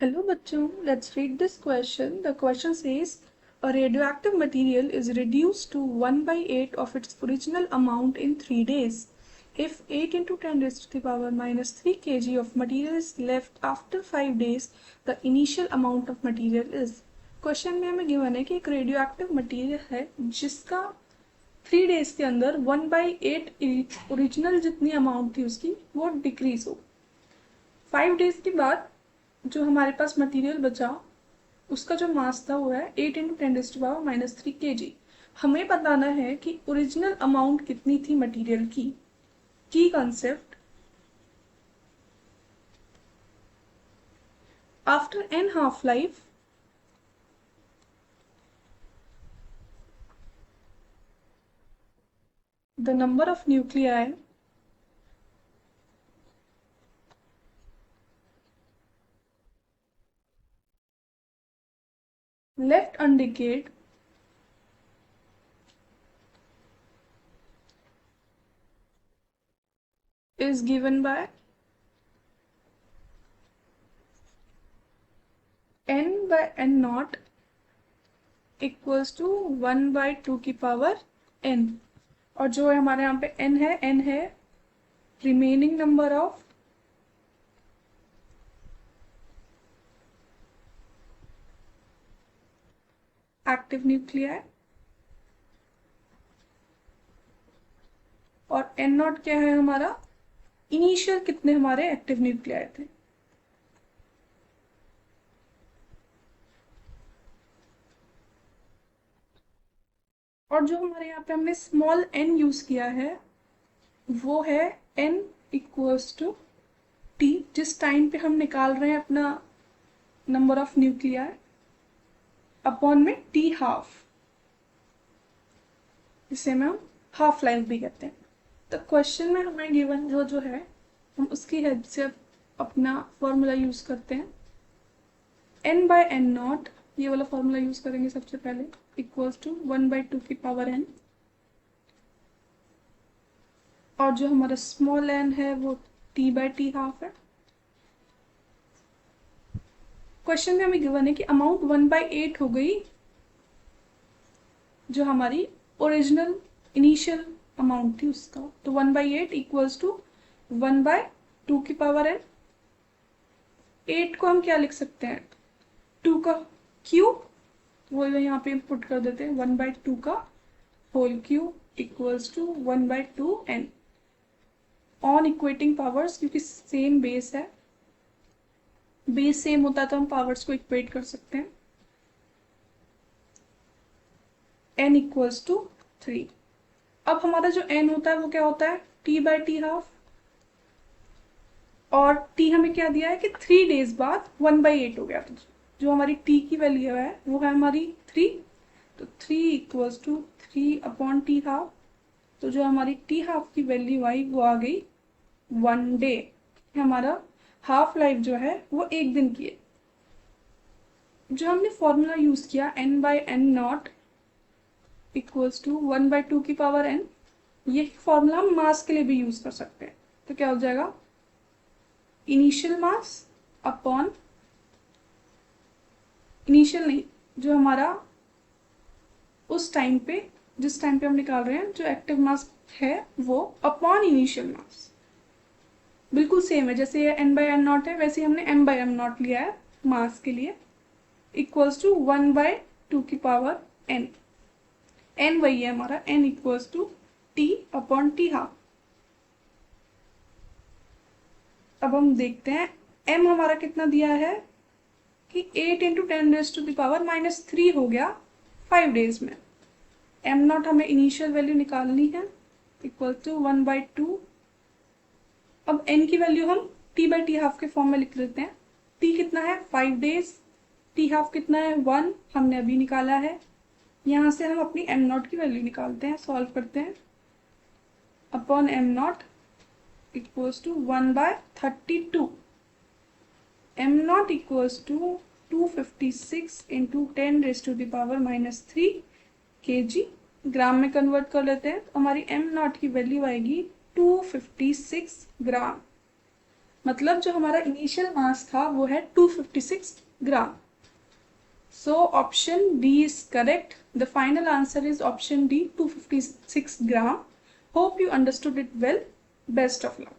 Hello bachchon, let's read this question. The question says, a radioactive material is reduced to 1 by 8 of its original amount in 3 days. If 8 into 10 raised to the power minus 3 kg of material is left after 5 days, the initial amount of material is. Question में हमें given है कि एक radio active material है जिसका 3 days के अंदर 1/8 original जितनी अमाउंट थी उसकी वो डिक्रीज हो। 5 डेज के बाद जो हमारे पास मटेरियल बचा उसका जो मास था वो है 8 इंटू 10⁻³ kg। हमें बताना है कि ओरिजिनल अमाउंट कितनी थी मटेरियल की concept after n half life the number of nuclei left undecayed is given by n by n naught equals to 1/2 की पावर n। और जो हमारे यहाँ पे n है remaining number of active nuclei और n नॉट क्या है हमारा इनिशियल कितने हमारे एक्टिव न्यूक्लियाई थे। और जो हमारे यहाँ पे हमने स्मॉल n यूज किया है वो है n इक्वल्स टू t, जिस टाइम पे हम निकाल रहे हैं अपना नंबर ऑफ न्यूक्लियाई अपॉन में t हाफ, जिसे में हम हाफ लाइफ भी कहते हैं। तो क्वेश्चन में हमें गिवन जो है हम उसकी हेल्प से अपना फॉर्मूला यूज करते हैं। n बाय n नॉट ये वाला फॉर्मूला यूज करेंगे सबसे पहले, इक्वल्स टू 1/2 की पावर n, और जो हमारा स्मॉल n है वो t/t हाफ है। क्वेश्चन में हमें गिवन है कि अमाउंट 1/8 हो गई जो हमारी ओरिजिनल इनिशियल अमाउंट थी उसका, तो 1/8 इक्वल्स टू 1/2 की पावर n। 8 को हम क्या लिख सकते हैं 2 का क्यूब, वो यहाँ पे पुट कर देते हैं 1/2 का whole cube equals to 1/2 n। On equating powers, क्योंकि सेम बेस है, बेस सेम होता है तो हम पावर्स को इक्वेट कर सकते हैं। n equals to 3। अब हमारा जो n होता है वो क्या होता है t/t हाफ, और t हमें क्या दिया है कि 3 डेज बाद 1/8 हो गया, तो जो हमारी t की वैल्यू है वो है हमारी 3, तो 3 इक्वल्स टू 3/t हाफ। तो जो हमारी t हाफ की वैल्यू आई वो आ गई 1 डे। हमारा हाफ लाइफ जो है वो 1 दिन की है। जो हमने फॉर्मूला यूज किया n by n not equals to 1/2 की पावर n, ये फॉर्मूला हम मास के लिए भी यूज कर सकते हैं। तो क्या हो जाएगा इनिशियल मास अपॉन, इनिशियल नहीं, जो हमारा उस टाइम पे जिस टाइम पे हम निकाल रहे हैं जो एक्टिव मास है वो अपॉन इनिशियल मास। बिल्कुल सेम है, जैसे ये n बाय n नॉट है वैसे हमने m बाय m नॉट लिया है मास के लिए, इक्वल्स टू 1/2 की पावर n। n वही है हमारा, n equals to t upon t half. अब हम देखते हैं m हमारा कितना दिया है कि 8 इंटू 10⁻³ हो गया 5 डेज में। m नॉट हमें इनिशियल वैल्यू निकालनी है इक्वल टू 1/2। अब n की वैल्यू हम t/t हाफ के फॉर्म में लिख लेते हैं। t कितना है 5 डेज, t हाफ कितना है 1, हमने अभी निकाला है। यहाँ से हम अपनी m नॉट की वैल्यू निकालते हैं, सॉल्व करते हैं। Upon m not equals to 1/32। m not equals to 256 into 10⁻³ kg। Gram में कन्वर्ट कर लेते हैं तो हमारी m नॉट की वैल्यू आएगी 256 ग्राम। मतलब जो हमारा इनिशियल मास था वो है 256 ग्राम. So option D is correct. The final answer is option D, 256 gram. Hope you understood it well. Best of luck.